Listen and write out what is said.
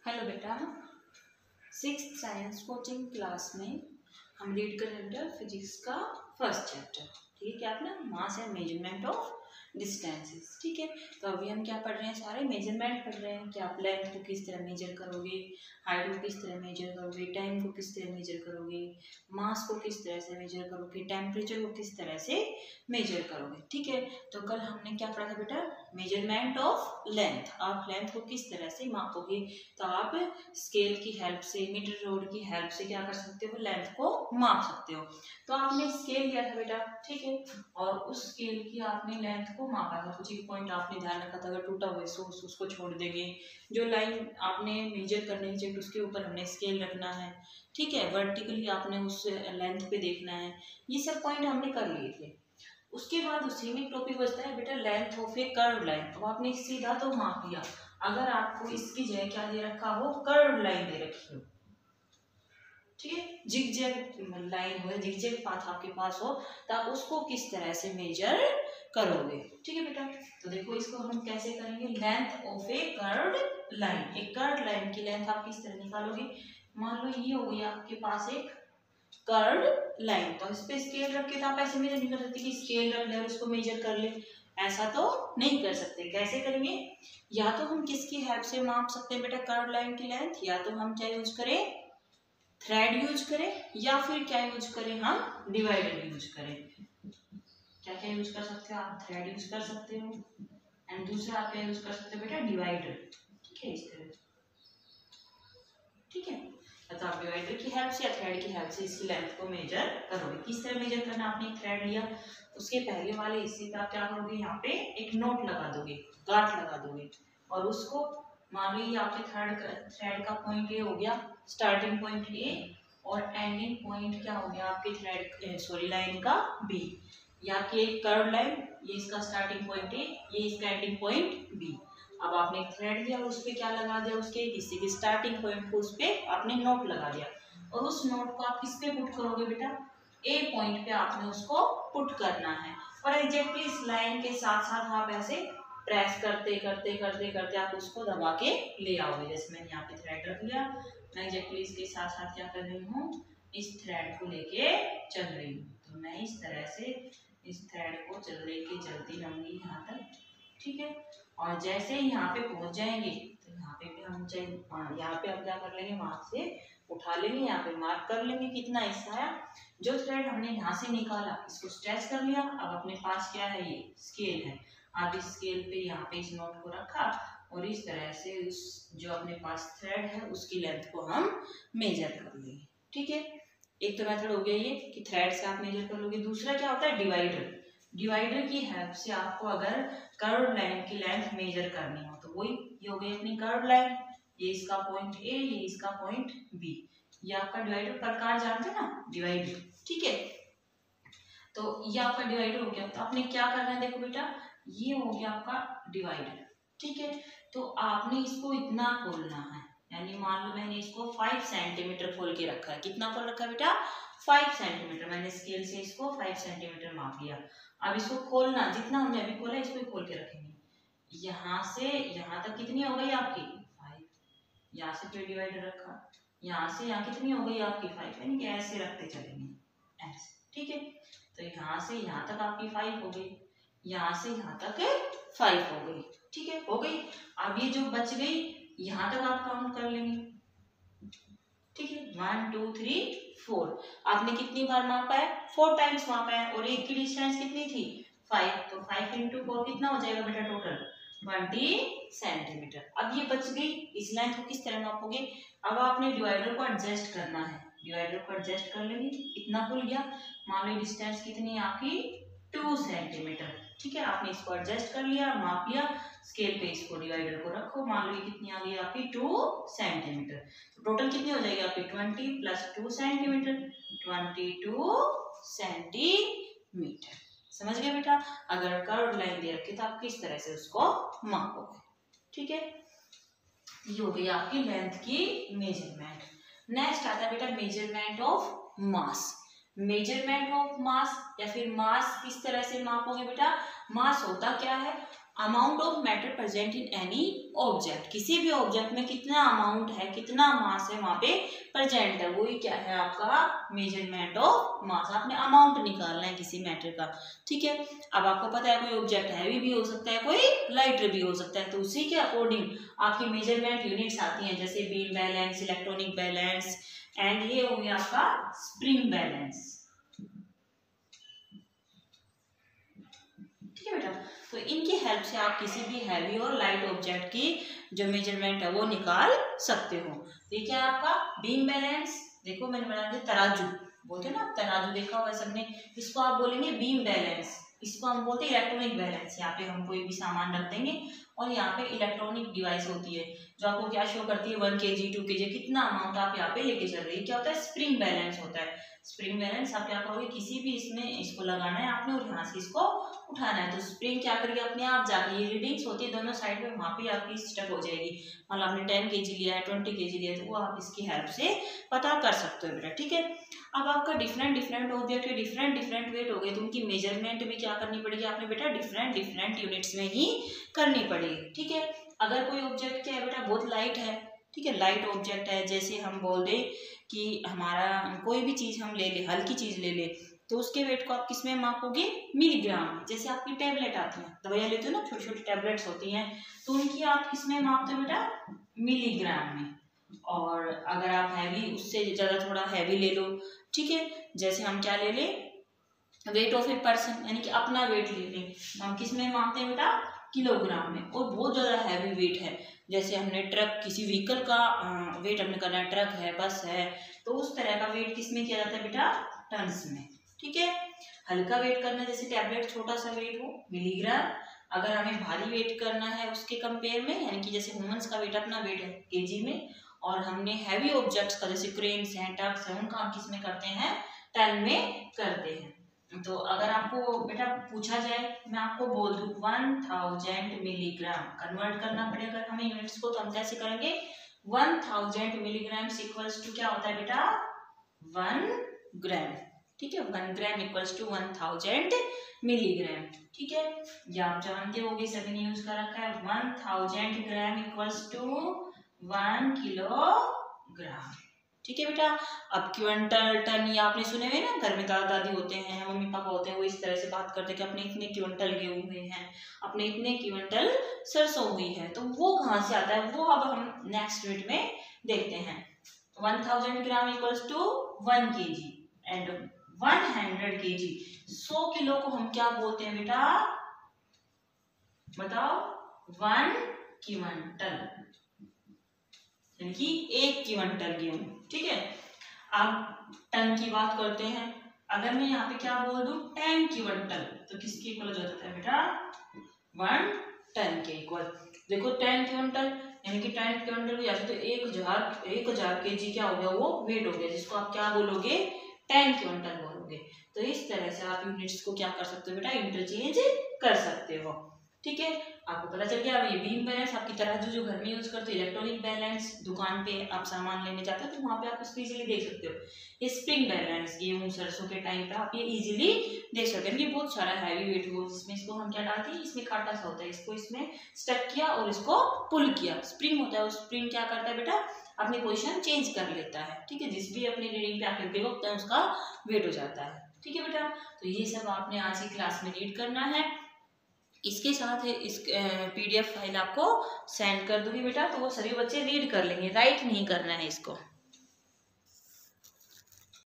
Hello बेटा, 6th science coaching class में हम रीड कर रहे हैं फिजिक्स का फर्स्ट चैप्टर। ठीक है, क्या अपना mass and measurement of distances. ठीक है, तो अभी हम क्या पढ़ रहे हैं, सारे मेजरमेंट पढ़ रहे हैं कि आप लेंथ को किस तरह मेजर करोगे, हाइट को किस तरह मेजर करोगे, टाइम को किस तरह मेजर करोगे, मास को किस तरह से मेजर करोगे, टेम्परेचर को किस तरह से मेजर करोगे। ठीक है, तो कल हमने क्या पढ़ा था बेटा, मेजरमेंट ऑफ लेंथ। आप लेंथ को किस तरह से मापोगे, तो आप स्केल की हेल्प से, मीटर रोड की हेल्प से क्या कर सकते हो, लेंथ को माप सकते हो। तो आपने स्केल लिया था बेटा, ठीक है, और उस स्केल की आपने लेंथ को मापा था। कुछ एक पॉइंट आपने ध्यान रखा था, अगर टूटा हुआ सोर्स उसको छोड़ देंगे, जो लाइन आपने मेजर करनी है उसके ऊपर हमने स्केल रखना है। ठीक है, वर्टिकली आपने उस लेंथ पे देखना है। ये सब पॉइंट हमने कर लिए थे। उसके बाद उसी में टॉपिक बचता है बेटा length of A curve line. अब आपने सीधा तो माप लिया, अगर आपको इसकी जगह क्या दे रखा हो, कर्व लाइन दे रखी हो, ठीक है, जिगजैग लाइन हो, जिगजैग पाथ आपके पास हो, तो आप उसको किस तरह से मेजर करोगे। ठीक है बेटा, तो देखो इसको हम कैसे करेंगे, length of A curved line. एक कर्व्ड लाइन की लेंथ आप किस तरह निकालोगे, मान लो ये हो गई आपके पास एक कर्व्ड लाइन, तो इस पे स्केल रख के तो आप ऐसे मेजर नहीं कर सकते कि स्केल रख ले और इसको मेजर कर ले, ऐसा तो नहीं कर सकते। कैसे करेंगे, या तो हम किसकी हेल्प से माप सकते हैं बेटा कर्व लाइन की लेंथ, या तो हम क्या यूज करें, थ्रेड यूज करें, या फिर क्या यूज करें, हम डिवाइडर यूज करें। क्या क्या यूज कर सकते हो आप, थ्रेड यूज कर सकते हो, एंड दूसरा आप क्या यूज कर सकते हो बेटा, डिवाइडर। ठीक है, इस तरह। ठीक है, तो आप डिवाइडर की हेल्प से या थ्रेड की हेल्प से इसकी लेंथ को मेजर करोगे। किस तरह मेजर करना, आपने थ्रेड लिया, उसके पहले वाले हिस्से पे आप क्या करोगे, यहाँ पे एक नोट लगा दोगे, गांठ लगा दोगे, और उसको मान लो ये आपके थ्रेड का पॉइंट ए हो गया, स्टार्टिंग पॉइंट ए, और एंडिंग पॉइंट क्या हो गया आपके थ्रेड लाइन का बी, या कि एक कर्व लाइन, ये इसका स्टार्टिंग पॉइंट ए, ये इसका एंडिंग पॉइंट बी। अब आपने एक थ्रेड दिया और उस पे क्या लगा दिया, उसके किसी की स्टार्टिंग पॉइंट को उस पे आपने नोट लगा दिया, और उस नोट को आप किस पे पुट करोगे बेटा, ए पॉइंट पे आपने उसको पुट करना है, और एग्जैक्टली इस लाइन के साथ साथ आप ऐसे प्रेस करते करते करते करते आप उसको दबा के ले आओगे। जैसे मैंने यहाँ पे थ्रेड रख लिया, मैं एग्जैक्टली इसके साथ साथ क्या कर रही हूँ, इस थ्रेड को लेके चल रही हूँ। तो मैं इस तरह से इस थ्रेड को लेके चलती रहूंगी यहाँ तक। ठीक है, और जैसे ही यहाँ पे पहुंच जाएंगे तो यहाँ पे भी हम यहाँ पे अब क्या कर लेंगे, वहां से उठा लेंगे, यहाँ पे मार्क कर लेंगे कितना हिस्सा आया। जो थ्रेड हमने यहाँ से निकाला इसको स्ट्रेच कर लिया। अब अपने पास क्या है, ये स्केल है। आप इस स्केल पे यहाँ पे इस नोट को रखा, और इस तरह से उस जो अपने पास थ्रेड है उसकी लेंथ को हम मेजर कर लेंगे। ठीक है, एक तो मेथड हो गया ये कि थ्रेड से आप मेजर कर लोगे। दूसरा क्या होता है, डिवाइडर। डिवाइडर की हेल्प से आपको अगर कर्व लाइन की लेंथ मेजर करनी हो, तो वही ये हो गई अपनी कर्व लाइन, ये इसका पॉइंट ए, ये इसका पॉइंट बी, ये आपका डिवाइडर प्रकार जानते हैं ना, डिवाइडर। ठीक है, तो ये आपका डिवाइडर हो गया। तो आपने क्या करना है, देखो बेटा ये हो गया आपका डिवाइडर। ठीक है, तो आपने इसको इतना खोलना है, यानी मान लो मैंने इसको 5 सेंटीमीटर खोल के रखा है। कितना खोल रखा है बेटा, 5 सेंटीमीटर। मैंने स्केल से इसको 5 सेंटीमीटर माप लिया। अब इसको खोलना, जितना हमने अभी खोला इसको खोल के रखेंगे। यहाँ से यहाँ तक कितनी हो गई आपकी 5, यहाँ से फिर डिवाइडर रखा, यहाँ से यहाँ कितनी हो गई आपकी 5, यानी कि ऐसे रखते चलेंगे ऐसे। ठीक है, तो यहाँ से यहाँ तक आपकी 5 हो गई, यहाँ से यहाँ तक 5 हो गई। ठीक है, हो गई। अब ये जो बच गई यहाँ तक आप काउंट कर लेंगे। ठीक है, 1 2 3 4। आपने कितनी बार मापा है, 4 टाइम्स मापा है, और एक की डिस्टेंस कितनी थी 5, तो 5 × 4 कितना हो जाएगा बेटा, टोटल 20 सेंटीमीटर। अब ये बच गई, इस लाइन को किस तरह मापोगे, अब आपने डिवाइडर को एडजस्ट करना है। डिवाइडर को एडजस्ट कर लेंगे, इतना खुल गया, मान लो डिस्टेंस कितनी है आपकी 2 सेंटीमीटर। ठीक है, आपने इसको एडजस्ट कर लिया, माप लिया, स्केल पे इसको डिवाइडर को रखो, मान लो ये कितनी आ गई आपकी 2 सेंटीमीटर। तो टोटल कितनी हो जाएगी आपकी 20 + 2 सेंटीमीटर, 22 सेंटीमीटर। समझ गए बेटा, अगर कर्व लाइन दे रखी तो आप किस तरह से उसको मापोगे। ठीक है, ये हो गई आपकी लेंथ की मेजरमेंट। नेक्स्ट आता है बेटा measurement of mass. Measurement of mass, या फिर मास किस तरह से मापोगे बेटा, मास होता क्या है, amount of matter present in any object, किसी भी ऑब्जेक्ट में कितना अमाउंट है, कितना मास है वहां पे प्रेजेंट है, वही क्या है आपका मेजरमेंट ऑफ मास। आपने अमाउंट निकालना है किसी मैटर का, ठीक है। अब आपको पता है कोई ऑब्जेक्ट हैवी भी हो सकता है, कोई लाइटर भी हो सकता है, तो उसी के अकॉर्डिंग आपकी मेजरमेंट यूनिट्स आती हैं, जैसे beam balance, electronic balance and ये हो गया आपका स्प्रिंग बैलेंस, ठीक है बेटा। तो इनकी हेल्प से आप किसी भी हैवी और लाइट ऑब्जेक्ट की जो मेजरमेंट है वो निकाल सकते हो। तो ये क्या है आपका बीम बैलेंस, देखो मैंने बना दिया तराजू, बोलते ना तराजू, देखा हुआ सबने, इसको आप बोलेंगे बीम बैलेंस, इसको हम बोलते हैं इलेक्ट्रॉनिक बैलेंस। यहाँ पे हम कोई भी सामान रख देंगे और यहाँ पे इलेक्ट्रॉनिक डिवाइस होती है जो आपको क्या शो करती है 1 kg 2 kg, कितना अमाउंट आप यहाँ पे लेके चल रहे हैं। क्या होता है स्प्रिंग बैलेंस होता है। स्प्रिंग बैलेंस आप क्या करोगे, किसी भी इसमें इसको लगाना है आपने और यहाँ से इसको उठाना है, तो स्प्रिंग क्या करेगी अपने आप जाके, ये रीडिंग्स होती है दोनों साइड में, वहां पे आपकी स्टक हो जाएगी। मतलब आपने 10 kg लिया है, 20 kg लिया है, तो वो आप इसकी हेल्प से पता कर सकते हो बेटा, ठीक है। अब आपका डिफरेंट ऑब्जेक्ट के डिफरेंट वेट हो गए, तो उनकी मेजरमेंट भी क्या करनी पड़ेगी आपने बेटा, डिफरेंट यूनिट्स में ही करनी पड़ेगी, ठीक है। अगर कोई ऑब्जेक्ट क्या है बेटा बहुत लाइट है, ठीक है, लाइट ऑब्जेक्ट है, जैसे हम बोल दें कि हमारा कोई भी चीज हम ले ले, हल्की चीज ले ले, तो उसके वेट को आप किस में मापोगे, मिलीग्राम में। जैसे आपकी टैबलेट आती है, दवाइयाँ लेते हो ना, छोटी छोटी टैबलेट्स होती हैं, तो उनकी आप किस में मापते हो बेटा, मिलीग्राम में। और अगर आप हैवी, उससे ज़्यादा थोड़ा हैवी ले लो, ठीक है, जैसे हम क्या ले लें, वेट ऑफ ए पर्सन, यानी कि अपना वेट ले लें, हम किस में मापते हैं बेटा, किलोग्राम में। और बहुत ज़्यादा हैवी वेट है, जैसे हमने ट्रक, किसी व्हीकल का वेट हमने करना है, ट्रक है, बस है, तो उस तरह का वेट किस में किया जाता है बेटा, टन्स में, ठीक है। हल्का वेट करना है, जैसे टैबलेट छोटा सा वेट हो, मिलीग्राम। अगर हमें भारी वेट करना है उसके कंपेयर में, यानी कि जैसे ह्यूमंस का वेट अपना वेट है केजी में, और हमने हैवी ऑब्जेक्ट्स का जैसे क्रेन्स हैं, टक्स हैं, उनका हम किस में करते हैं, टन में करते हैं। तो अगर आपको बेटा पूछा जाए, मैं आपको बोल दूं 1000 मिलीग्राम कन्वर्ट करना पड़ेगा हमें यूनिट्स को, तो हम कैसे करेंगे, 1000 मिलीग्राम इक्वल्स टू क्या होता है बेटा, 1 ग्राम, ठीक है। 1 ग्राम इक्वल्स टू 1000 मिलीग्राम, ठीक है। या आप जानते होंगे, सभी ने यूज कर रखा है, 1000 ग्राम इक्वल्स टू 1 किलोग्राम, ठीक है बेटा। अब क्विंटल, टन, ये आपने सुने हुए ना, घर में दादा दादी होते हैं, मम्मी पापा होते हैं, वो इस तरह से बात करते हैं कि अपने इतने क्विंटल गेहूं हुए हैं, अपने इतने क्विंटल सरसों हुई है, तो वो कहाँ से आता है, वो अब हम नेक्स्ट यूनिट में देखते हैं। 1000 gram equals to 1 kg and 100 kg, 100 kilo को हम क्या बोलते हैं बेटा, बताओ, 1 क्विंटल, यानी कि 1 क्विंटल गेहूं, ठीक है। अब टन की बात करते हैं, अगर मैं यहाँ पे क्या बोल दूं 10 क्विंटल, तो किसके इक्वल हो जाता है बेटा, 1 टन के इक्वल। देखो 10 क्विंटल यानी कि 10 क्विंटल या तो 1000 kg क्या हो गया, वो वेट हो गया, जिसको आप क्या बोलोगे, 10 क्विंटल बोलोगे। तो इस तरह से आप यूनिट्स को क्या कर सकते हो बेटा, इंटरचेंज कर सकते हो, ठीक है। आपको पता चल गया। अब ये बीम बैलेंस आपकी तराजू जो घर में यूज करते हो, इलेक्ट्रॉनिक बैलेंस दुकान पे आप सामान लेने जाते हो तो वहां पे आप इसको इजीली देख सकते हो। ये स्प्रिंग बैलेंस गेहूं सरसों के टाइम पे आप ये इजीली देख सकते हो। ये बहुत सारा हैवी वेट हो, जिसमें इसको हम क्या डालते हैं, इसमें कांटा सा होता है, इसको इसमें स्टक किया और इसको पुल किया, स्प्रिंग होता है, उस स्प्रिंग क्या करता है बेटा, अपनी पोजीशन चेंज कर लेता है, ठीक है। जिस भी अपनी रीडिंग पे आके ब्रेक होता है उसका वेट हो जाता है, ठीक है बेटा। तो ये सब आपने आज की क्लास में रीड करना है। इसके साथ इस PDF फाइल आपको सेंड कर दूंगी बेटा, तो वो सभी बच्चे रीड कर लेंगे, राइट नहीं करना है इसको।